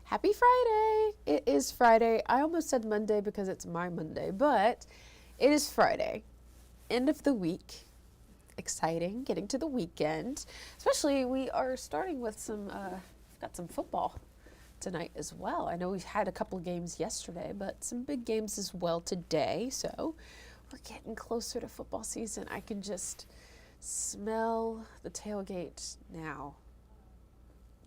Happy Friday! It is Friday. I almost said Monday because it's my Monday, but it is Friday. End of the week. Exciting, getting to the weekend. Especially we are starting with we've got some football tonight as well. I know we've had a couple games yesterday, but some big games as well today. So we're getting closer to football season. I can just smell the tailgate now.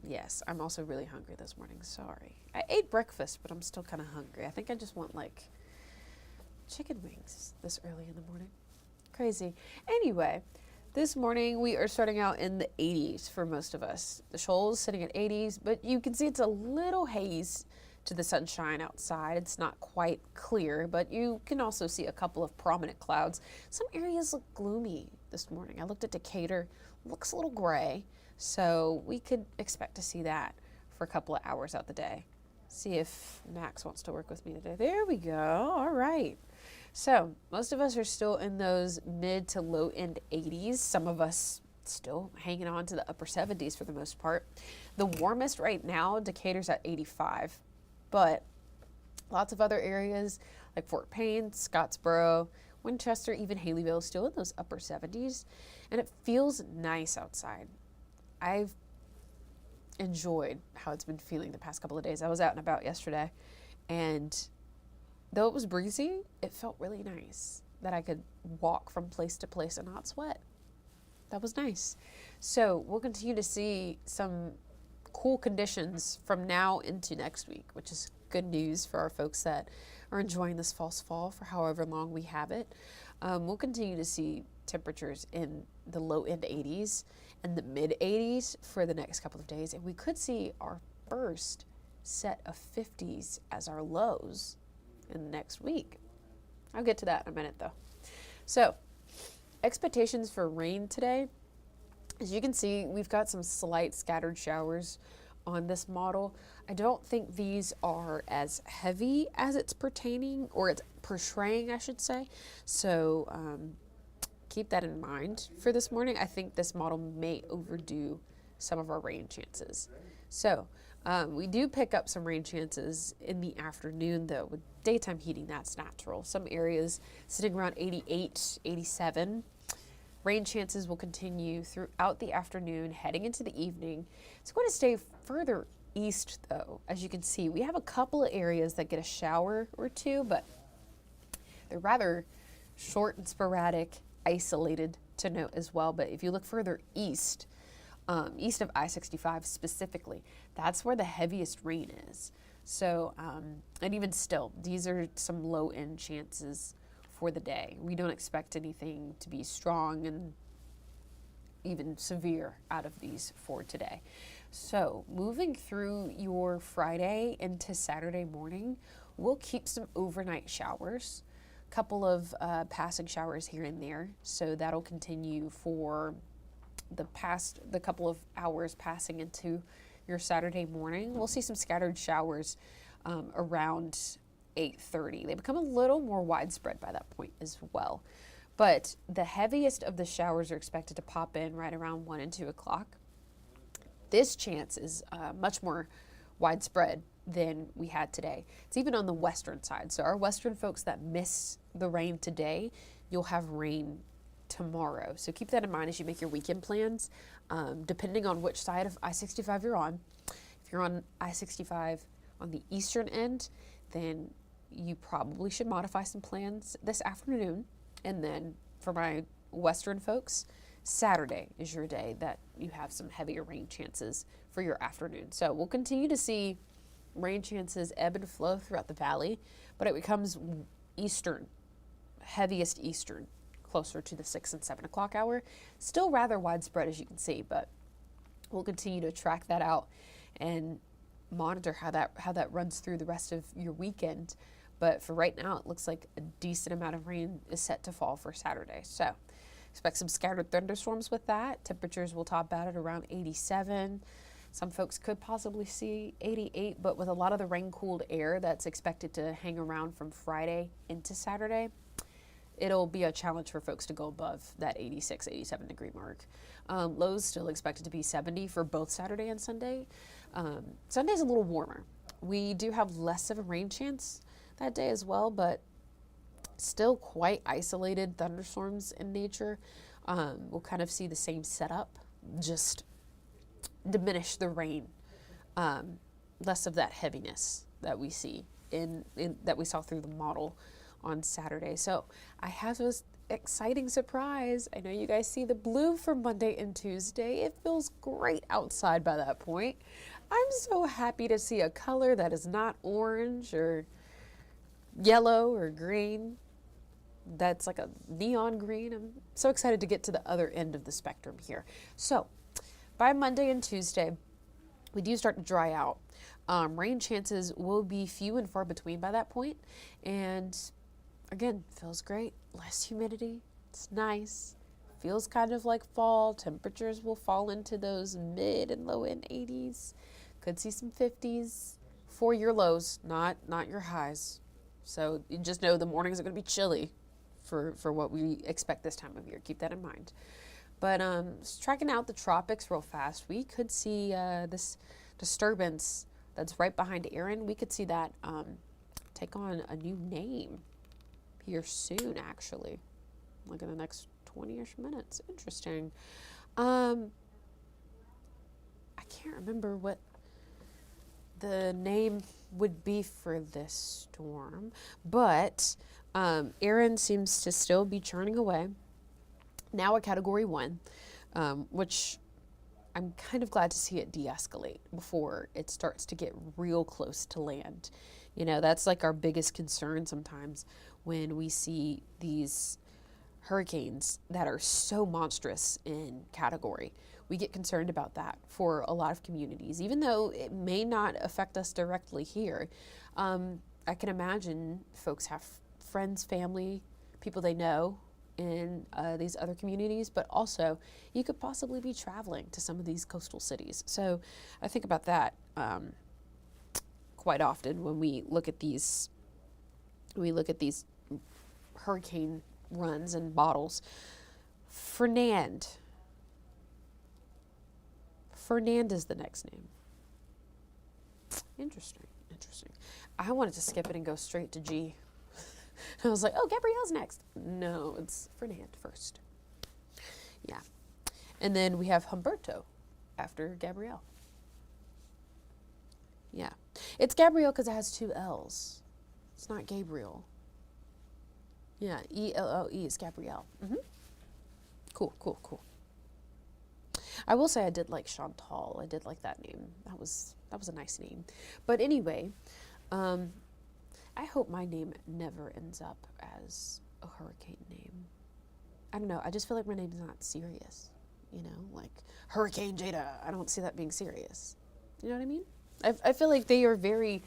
Yes, I'm also really hungry this morning. Sorry. I ate breakfast, but I'm still kind of hungry. I think I just want like chicken wings this early in the morning. Crazy. Anyway, this morning we are starting out in the 80s for most of us. The shoal's sitting at 80s, but you can see it's a little haze to the sunshine outside. It's not quite clear, but you can also see a couple of prominent clouds. Some areas look gloomy this morning. I looked at Decatur, looks a little gray, so we could expect to see that for a couple of hours out the day. See if Max wants to work with me today. There we go. All right. So most of us are still in those mid to low end 80s. Some of us still hanging on to the upper 70s for the most part. The warmest right now, Decatur's at 85. But lots of other areas like Fort Payne, Scottsboro, Winchester, even Haleyville, still in those upper 70s. And it feels nice outside. I've enjoyed how it's been feeling the past couple of days. I was out and about yesterday, and though it was breezy, it felt really nice that I could walk from place to place and not sweat. That was nice. So we'll continue to see some cool conditions from now into next week, which is good news for our folks that are enjoying this false fall for however long we have it. We'll continue to see temperatures in the low end 80s and the mid 80s for the next couple of days, and we could see our first set of 50s as our lows in the next week. I'll get to that in a minute though. So expectations for rain today. As you can see, we've got some slight scattered showers on this model. I don't think these are as heavy as it's pertaining, or it's portraying, I should say. So keep that in mind for this morning. I think this model may overdo some of our rain chances. So we do pick up some rain chances in the afternoon though. With daytime heating, that's natural. Some areas sitting around 88, 87. Rain chances will continue throughout the afternoon, heading into the evening. It's going to stay further east, though. As you can see, we have a couple of areas that get a shower or two, but they're rather short and sporadic, isolated to note as well. But if you look further east, east of I-65 specifically, that's where the heaviest rain is. So, and even still, these are some low-end chances for the day. We don't expect anything to be strong and even severe out of these for today. So moving through your Friday into Saturday morning, we'll keep some overnight showers, a couple of passing showers here and there. So that'll continue for the couple of hours passing into your Saturday morning. We'll see some scattered showers around 8:30. They become a little more widespread by that point as well. But the heaviest of the showers are expected to pop in right around 1 and 2 o'clock. This chance is much more widespread than we had today. It's even on the western side. So our western folks that miss the rain today, you'll have rain tomorrow. So keep that in mind as you make your weekend plans, depending on which side of I-65 you're on. If you're on I-65 on the eastern end, then you probably should modify some plans this afternoon. And then for my western folks, Saturday is your day that you have some heavier rain chances for your afternoon. So we'll continue to see rain chances ebb and flow throughout the valley, but it becomes eastern, heaviest eastern, closer to the 6 and 7 o'clock hour. Still rather widespread, as you can see, but we'll continue to track that out and monitor how that runs through the rest of your weekend. But for right now, it looks like a decent amount of rain is set to fall for Saturday. So expect some scattered thunderstorms with that. Temperatures will top out at around 87. Some folks could possibly see 88, but with a lot of the rain-cooled air that's expected to hang around from Friday into Saturday, it'll be a challenge for folks to go above that 86, 87 degree mark. Lows still expected to be 70 for both Saturday and Sunday. Sunday's a little warmer. We do have less of a rain chance that day as well, but still quite isolated thunderstorms in nature. We'll kind of see the same setup, just diminish the rain, less of that heaviness that we see in that we saw through the model on Saturday. So I have this exciting surprise. I know you guys see the blue for Monday and Tuesday. It feels great outside by that point. I'm so happy to see a color that is not orange or yellow or green. That's like a neon green. I'm so excited to get to the other end of the spectrum here. So by Monday and Tuesday, we do start to dry out. Rain chances will be few and far between by that point. And again, feels great. Less humidity. It's nice. Feels kind of like fall. Temperatures will fall into those mid and low end 80s. Could see some 50s for your lows, not your highs. So you just know the mornings are going to be chilly for what we expect this time of year. Keep that in mind. But tracking out the tropics real fast, we could see this disturbance that's right behind Aaron. We could see that take on a new name here soon, actually, like in the next 20-ish minutes. Interesting. I can't remember what the name would be for this storm, but Aaron seems to still be churning away. Now a Category 1, which I'm kind of glad to see it de-escalate before it starts to get real close to land. You know, that's like our biggest concern sometimes when we see these hurricanes that are so monstrous in category. We get concerned about that for a lot of communities, even though it may not affect us directly here. I can imagine folks have friends, family, people they know in these other communities, but also you could possibly be traveling to some of these coastal cities. So I think about that quite often when we look at these hurricane runs and bottles. Fernand is the next name. Interesting. I wanted to skip it and go straight to G. I was like, oh, Gabrielle's next. No, it's Fernand first. Yeah. And then we have Humberto after Gabrielle. Yeah. It's Gabrielle because it has two L's. It's not Gabriel. Yeah, E-L-L-E is Gabrielle. Mm-hmm. Cool. I will say I did like Chantal. I did like that name. That was a nice name. But anyway, I hope my name never ends up as a hurricane name. I don't know. I just feel like my name's not serious. You know, like Hurricane Jayda. I don't see that being serious. You know what I mean? I feel like they are very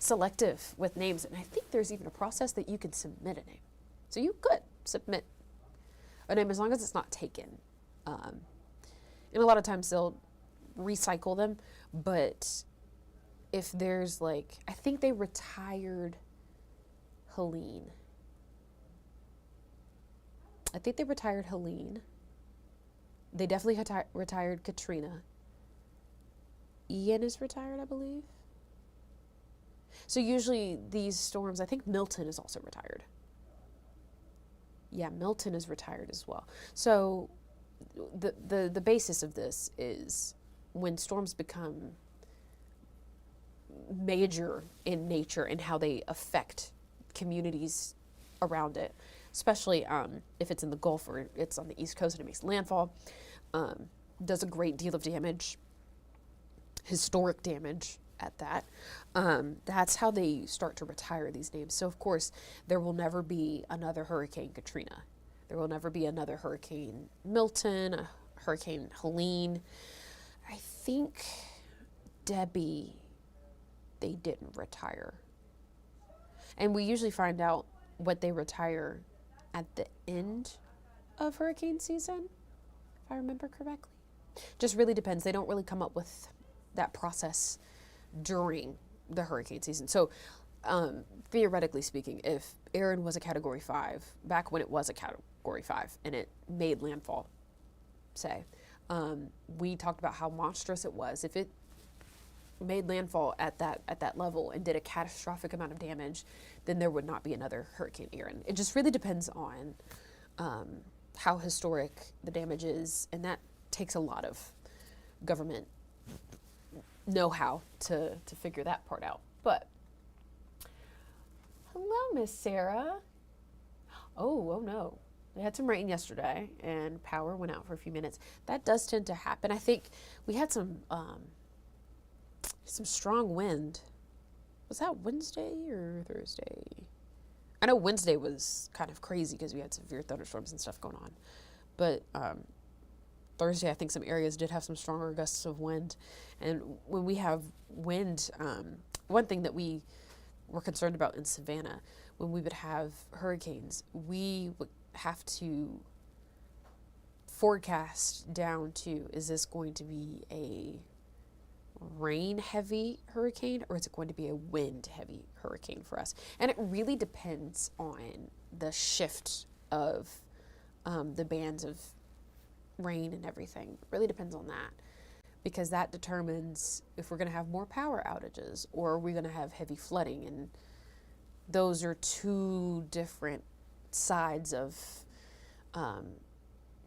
selective with names, and I think there's even a process that you can submit a name. So you could submit a name as long as it's not taken. And a lot of times they'll recycle them, but if there's like, I think they retired Helene. They definitely retired Katrina. Ian is retired, I believe. So usually these storms, I think Milton is also retired. Yeah, Milton is retired as well. So the basis of this is when storms become major in nature and how they affect communities around it, especially if it's in the Gulf or it's on the East Coast and it makes landfall, does a great deal of damage, historic damage at that. That's how they start to retire these names. So of course, there will never be another Hurricane Katrina. There will never be another Hurricane Milton, a Hurricane Helene. I think Debbie, they didn't retire. And we usually find out what they retire at the end of hurricane season, if I remember correctly. Just really depends. They don't really come up with that process during the hurricane season. So theoretically speaking, if Aaron was a Category 5, back when it was a Category 5 and it made landfall, say, we talked about how monstrous it was. If it made landfall at that level and did a catastrophic amount of damage, then there would not be another Hurricane Erin. It just really depends on how historic the damage is, and that takes a lot of government know-how to figure that part out. But hello, Miss Sarah. Oh no. They had some rain yesterday, and power went out for a few minutes. That does tend to happen. I think we had some strong wind. Was that Wednesday or Thursday? I know Wednesday was kind of crazy because we had severe thunderstorms and stuff going on. But Thursday, I think some areas did have some stronger gusts of wind. And when we have wind, one thing that we were concerned about in Savannah, when we would have hurricanes, we would have to forecast down to, is this going to be a rain heavy hurricane or is it going to be a wind heavy hurricane for us? And it really depends on the shift of the bands of rain and everything. It really depends on that, because that determines if we're going to have more power outages or are we going to have heavy flooding. And those are two different sides of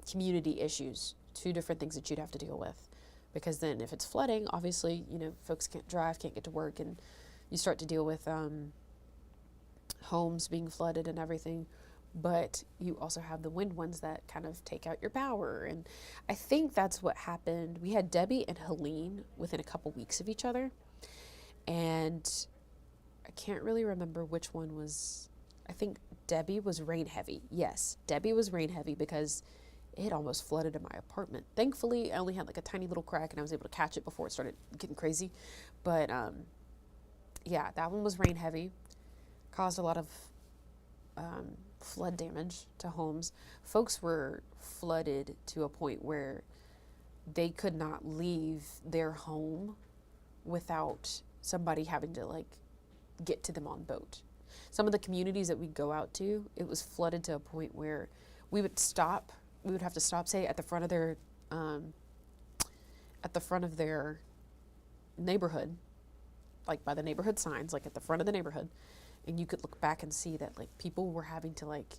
community issues, two different things that you'd have to deal with. Because then if it's flooding, obviously, folks can't drive, can't get to work, and you start to deal with homes being flooded and everything. But you also have the wind ones that kind of take out your power. And I think that's what happened. We had Debbie and Helene within a couple weeks of each other. And I can't really remember which one was, I think Debbie was rain heavy. Yes, Debbie was rain heavy because it almost flooded in my apartment. Thankfully, I only had like a tiny little crack and I was able to catch it before it started getting crazy. But yeah, that one was rain heavy. Caused a lot of flood damage to homes. Folks were flooded to a point where they could not leave their home without somebody having to like get to them on boat. Some of the communities that we go out to, it was flooded to a point where we would have to stop, say at the front of their neighborhood, like by the neighborhood signs, like at the front of the neighborhood, and you could look back and see that like people were having to like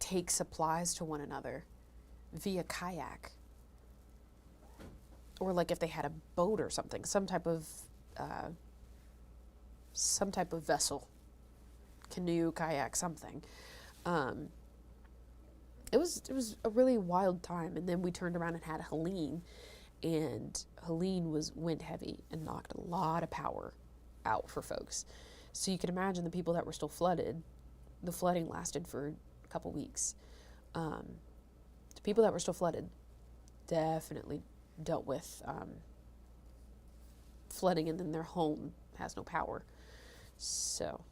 take supplies to one another via kayak, or like if they had a boat or something, some type of vessel, canoe, kayak, something. It was a really wild time. And then we turned around and had Helene, and Helene was wind heavy and knocked a lot of power out for folks. So you can imagine the people that were still flooded. The flooding lasted for a couple weeks. The people that were still flooded definitely dealt with flooding, and then their home has no power. So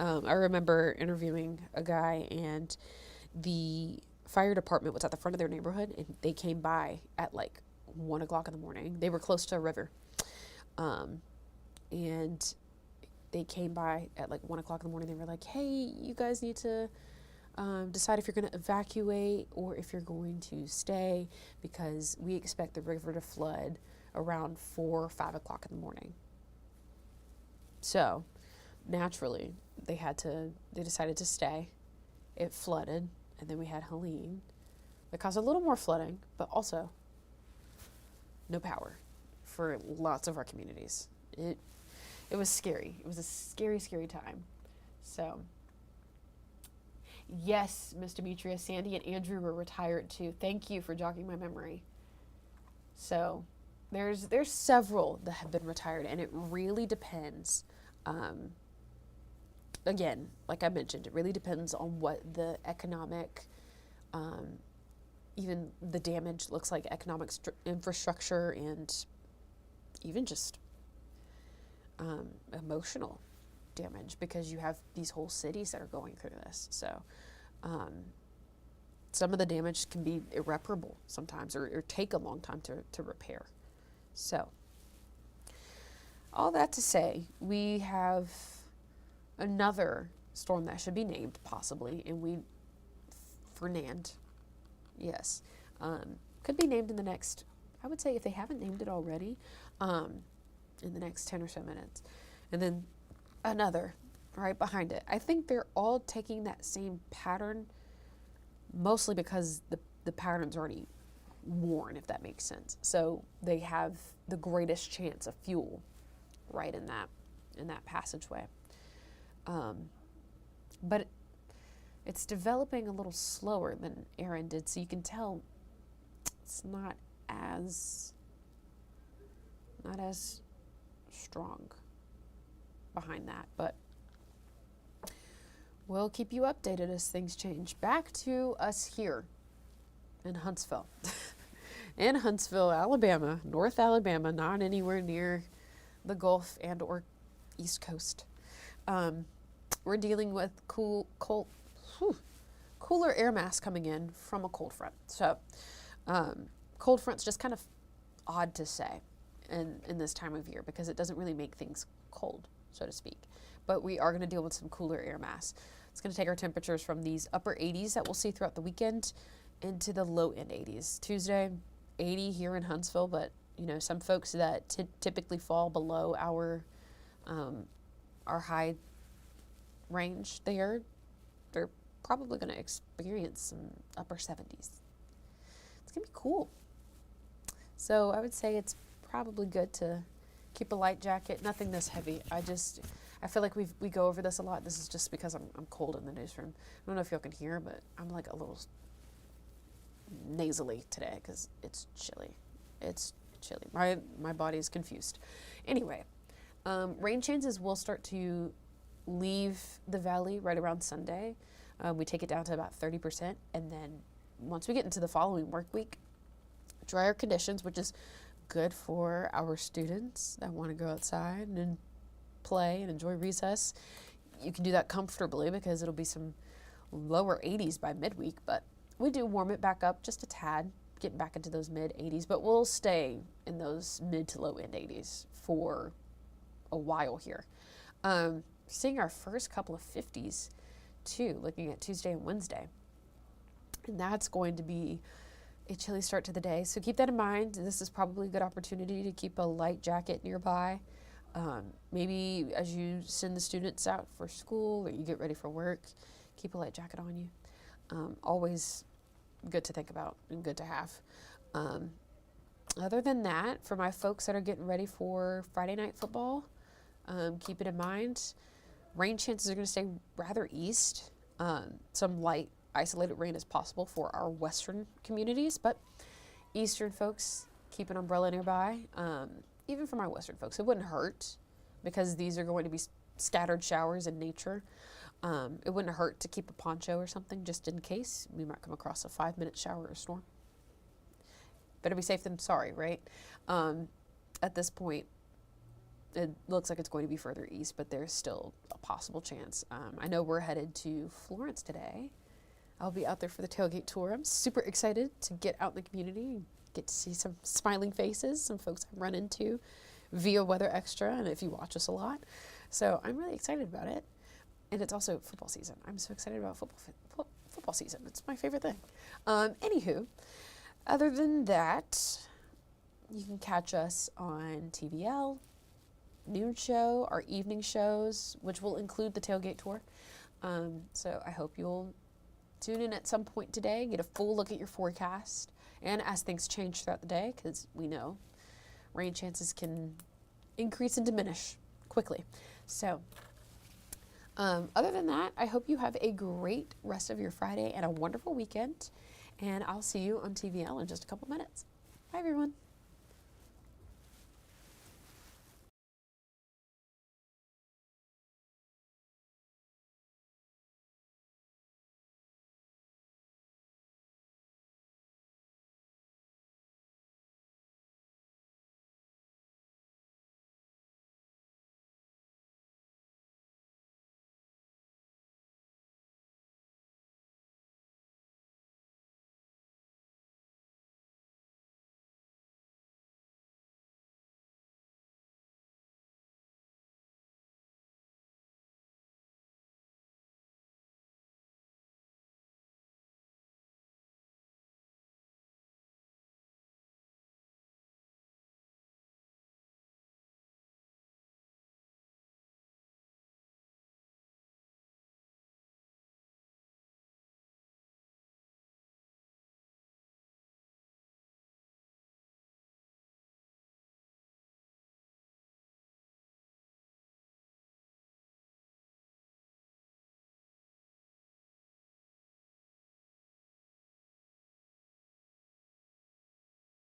I remember interviewing a guy, and the fire department was at the front of their neighborhood, and they came by at like 1 o'clock in the morning. They were close to a river. And they came by at like 1 o'clock in the morning. They were like, hey, you guys need to decide if you're going to evacuate or if you're going to stay, because we expect the river to flood around 4 or 5 o'clock in the morning. So naturally, they decided to stay. It flooded, and then we had Helene. That caused a little more flooding, but also no power for lots of our communities. It was scary. It was a scary, scary time. So, yes, Miss Demetria, Sandy and Andrew were retired too. Thank you for jogging my memory. So, there's several that have been retired, and it really depends. Again, like I mentioned, it really depends on what the economic, even the damage looks like, economic infrastructure, and even just emotional damage, because you have these whole cities that are going through this. So some of the damage can be irreparable sometimes, or take a long time to repair. So all that to say, we have another storm that should be named possibly, and Fernand, yes, could be named in the next, I would say, if they haven't named it already, in the next 10 or so minutes. And then another right behind it. I think they're all taking that same pattern, mostly because the pattern's already worn, if that makes sense. So they have the greatest chance of fuel right in that passageway. But it's developing a little slower than Aaron did, so you can tell it's not as strong behind that, but we'll keep you updated as things change. Back to us here in Huntsville. In Huntsville, Alabama, North Alabama, not anywhere near the Gulf and or East Coast. We're dealing with cooler air mass coming in from a cold front. So cold front's just kind of odd to say in this time of year because it doesn't really make things cold, so to speak. But we are going to deal with some cooler air mass. It's going to take our temperatures from these upper 80s that we'll see throughout the weekend into the low end 80s. Tuesday, 80 here in Huntsville, but some folks that typically fall below our high range there, they're probably going to experience some upper 70s. It's going to be cool. So I would say it's probably good to keep a light jacket, nothing this heavy. I feel like we go over this a lot. This is just because I'm cold in the newsroom. I don't know if y'all can hear, but I'm like a little nasally today because it's chilly. It's chilly. My body is confused. Anyway, rain chances will start to leave the valley right around Sunday. We take it down to about 30%, and then once we get into the following work week, drier conditions, which is good for our students that want to go outside and play and enjoy recess. You can do that comfortably because it'll be some lower 80s by midweek, but we do warm it back up just a tad, getting back into those mid 80s, but we'll stay in those mid to low end 80s for a while here. Seeing our first couple of 50s too, looking at Tuesday and Wednesday. And that's going to be a chilly start to the day. So keep that in mind. This is probably a good opportunity to keep a light jacket nearby. Maybe as you send the students out for school or you get ready for work, keep a light jacket on you. Always good to think about and good to have. Other than that, for my folks that are getting ready for Friday night football, keep it in mind. Rain chances are going to stay rather east. Some light isolated rain is possible for our western communities, but eastern folks, keep an umbrella nearby. Even for my western folks, it wouldn't hurt because these are going to be scattered showers in nature. It wouldn't hurt to keep a poncho or something just in case we might come across a 5-minute shower or storm. Better be safe than sorry, right? At this point, it looks like it's going to be further east, but there's still a possible chance. I know we're headed to Florence today. I'll be out there for the tailgate tour. I'm super excited to get out in the community, get to see some smiling faces, some folks I run into via Weather Extra, and if you watch us a lot. So I'm really excited about it. And it's also football season. I'm so excited about football season. It's my favorite thing. Anywho, other than that, you can catch us on TVL, noon show, our evening shows, which will include the tailgate tour. So I hope you'll tune in at some point today, get a full look at your forecast, and as things change throughout the day, because we know rain chances can increase and diminish quickly. So other than that, I hope you have a great rest of your Friday and a wonderful weekend, and I'll see you on TVL in just a couple minutes. Bye, everyone.